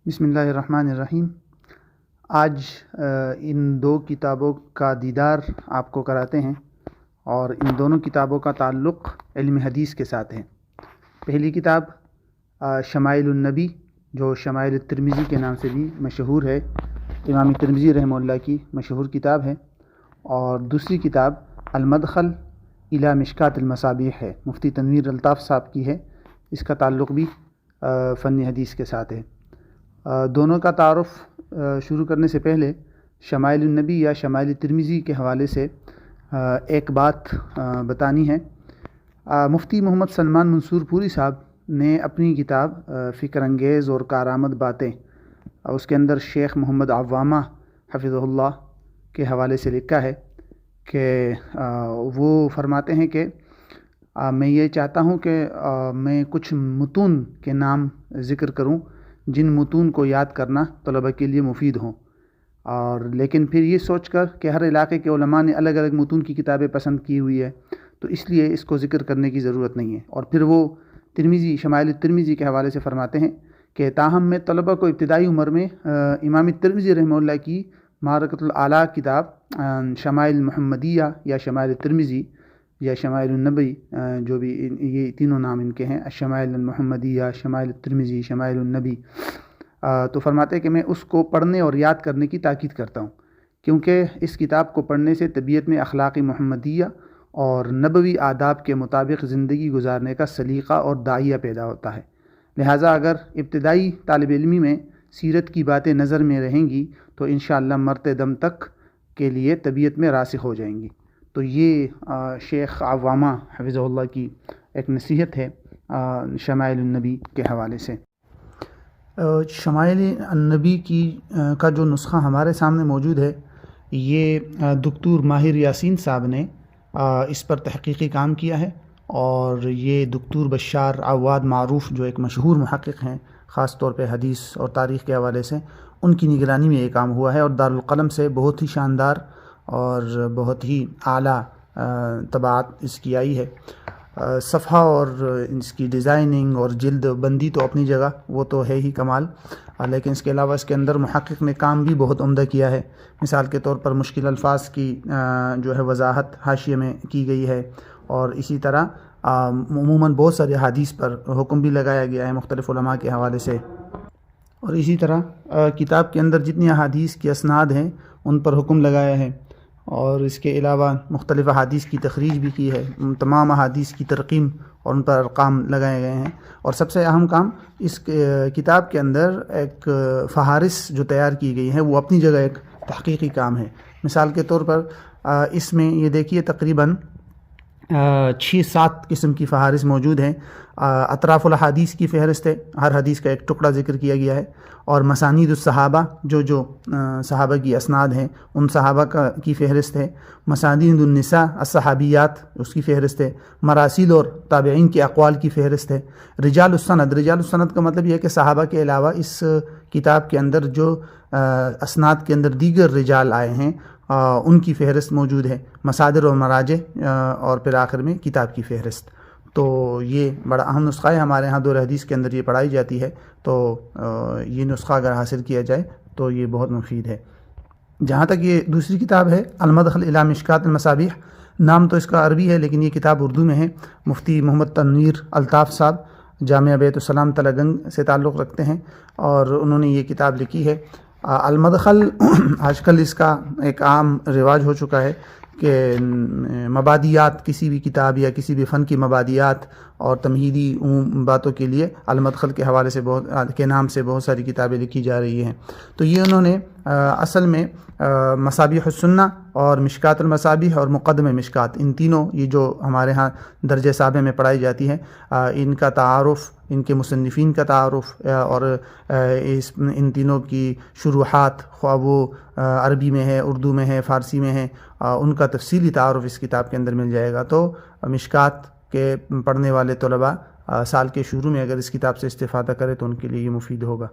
بسم اللہ الرحمن الرحیم۔ آج ان دو کتابوں کا دیدار آپ کو کراتے ہیں اور ان دونوں کتابوں کا تعلق علم حدیث کے ساتھ ہے۔ پہلی کتاب شمائل النبی، جو شمائل الترمذی کے نام سے بھی مشہور ہے، امام ترمذی رحمہ اللہ کی مشہور کتاب ہے، اور دوسری کتاب المدخل الی مشکات المصابیح ہے، مفتی تنویر الطاف صاحب کی ہے۔ اس کا تعلق بھی فن حدیث کے ساتھ ہے۔ دونوں کا تعارف شروع کرنے سے پہلے شمائل النبی یا شمائل ترمذی کے حوالے سے ایک بات بتانی ہے۔ مفتی محمد سلمان منصور پوری صاحب نے اپنی کتاب فکر انگیز اور کارآمد باتیں، اس کے اندر شیخ محمد عوامہ حفظہ اللہ کے حوالے سے لکھا ہے کہ وہ فرماتے ہیں کہ میں یہ چاہتا ہوں کہ میں کچھ متون کے نام ذکر کروں جن متون کو یاد کرنا طلباء کے لیے مفید ہوں، اور لیکن پھر یہ سوچ کر کہ ہر علاقے کے علماء نے الگ الگ متون کی کتابیں پسند کی ہوئی ہے، تو اس لیے اس کو ذکر کرنے کی ضرورت نہیں ہے۔ اور پھر وہ ترمذی شمائل ترمذی کے حوالے سے فرماتے ہیں کہ تاہم میں طلباء کو ابتدائی عمر میں امام ترمذی رحمہ اللہ کی معرکۃ الاعلیٰ کتاب شمائل محمدیہ یا شمائل ترمذی یا شمائل النبی، جو بھی یہ تینوں نام ان کے ہیں، شمائل المحمدیہ، شمائل الترمذی، شمائل النبی، تو فرماتے ہیں کہ میں اس کو پڑھنے اور یاد کرنے کی تاکید کرتا ہوں، کیونکہ اس کتاب کو پڑھنے سے طبیعت میں اخلاقی محمدیہ اور نبوی آداب کے مطابق زندگی گزارنے کا سلیقہ اور داعیہ پیدا ہوتا ہے۔ لہٰذا اگر ابتدائی طالب علمی میں سیرت کی باتیں نظر میں رہیں گی تو انشاءاللہ مرتے دم تک کے لیے طبیعت میں راسخ ہو جائیں گی۔ تو یہ شیخ عوامہ حفظہ اللہ کی ایک نصیحت ہے شمائل النبی کے حوالے سے۔ شمائل النبی کا جو نسخہ ہمارے سامنے موجود ہے، یہ دکتور ماہر یاسین صاحب نے اس پر تحقیقی کام کیا ہے، اور یہ دکتور بشار عواد معروف جو ایک مشہور محقق ہیں خاص طور پہ حدیث اور تاریخ کے حوالے سے، ان کی نگرانی میں یہ کام ہوا ہے، اور دارالقلم سے بہت ہی شاندار اور بہت ہی اعلیٰ طباعت اس کی آئی ہے۔ صفحہ اور اس کی ڈیزائننگ اور جلد بندی تو اپنی جگہ وہ تو ہے ہی کمال، لیکن اس کے علاوہ اس کے اندر محقق نے کام بھی بہت عمدہ کیا ہے۔ مثال کے طور پر مشکل الفاظ کی جو ہے وضاحت حاشیے میں کی گئی ہے، اور اسی طرح عموماً بہت سارے حدیث پر حکم بھی لگایا گیا ہے مختلف علماء کے حوالے سے، اور اسی طرح کتاب کے اندر جتنی احادیث کی اسناد ہیں ان پر حکم لگایا ہے، اور اس کے علاوہ مختلف احادیث کی تخریج بھی کی ہے، تمام احادیث کی ترقیم اور ان پر ارقام لگائے گئے ہیں۔ اور سب سے اہم کام اس کتاب کے اندر ایک فہارس جو تیار کی گئی ہے وہ اپنی جگہ ایک تحقیقی کام ہے۔ مثال کے طور پر اس میں یہ دیکھیے تقریباً 6-7 قسم کی فہارس موجود ہیں۔ اطراف الحدیث کی فہرست ہے، ہر حدیث کا ایک ٹکڑا ذکر کیا گیا ہے، اور مسانید الصحابہ جو صحابہ کی اسناد ہیں ان صحابہ کی فہرست ہے، مسانید النساء الصحابیات اس کی فہرست ہے، مراسیل اور تابعین کے اقوال کی فہرست ہے، رجال السند کا مطلب یہ ہے کہ صحابہ کے علاوہ اس کتاب کے اندر جو اسناد کے اندر دیگر رجال آئے ہیں ان کی فہرست موجود ہے، مصادر اور مراجع، اور پھر آخر میں کتاب کی فہرست۔ تو یہ بڑا اہم نسخہ ہے، ہمارے ہاں دور حدیث کے اندر یہ پڑھائی جاتی ہے، تو یہ نسخہ اگر حاصل کیا جائے تو یہ بہت مفید ہے۔ جہاں تک یہ دوسری کتاب ہے المدخل الی مشکات المصابیح، نام تو اس کا عربی ہے لیکن یہ کتاب اردو میں ہے۔ مفتی محمد تنویر الطاف صاحب جامعہ بیت السلام تلگنگ سے تعلق رکھتے ہیں، اور انہوں نے یہ کتاب لکھی ہے۔ المدخل آج کل اس کا ایک عام رواج ہو چکا ہے کہ مبادیات، کسی بھی کتاب یا کسی بھی فن کی مبادیات اور تمہیدی باتوں کے لیے المدخل کے حوالے سے کے نام سے بہت ساری کتابیں لکھی جا رہی ہیں۔ تو یہ انہوں نے اصل میں مصابیح السنہ اور مشکات المصابیح اور مقدمہ مشکات، ان تینوں یہ جو ہمارے ہاں درجہ سابع میں پڑھائی جاتی ہیں، ان کا تعارف، ان کے مصنفین کا تعارف، اور ان تینوں کی شروحات، خواہ وہ عربی میں ہے، اردو میں ہے، فارسی میں ہے، ان کا تفصیلی تعارف اس کتاب کے اندر مل جائے گا۔ تو مشکات کے پڑھنے والے طلباء سال کے شروع میں اگر اس کتاب سے استفادہ کرے تو ان کے لیے یہ مفید ہوگا۔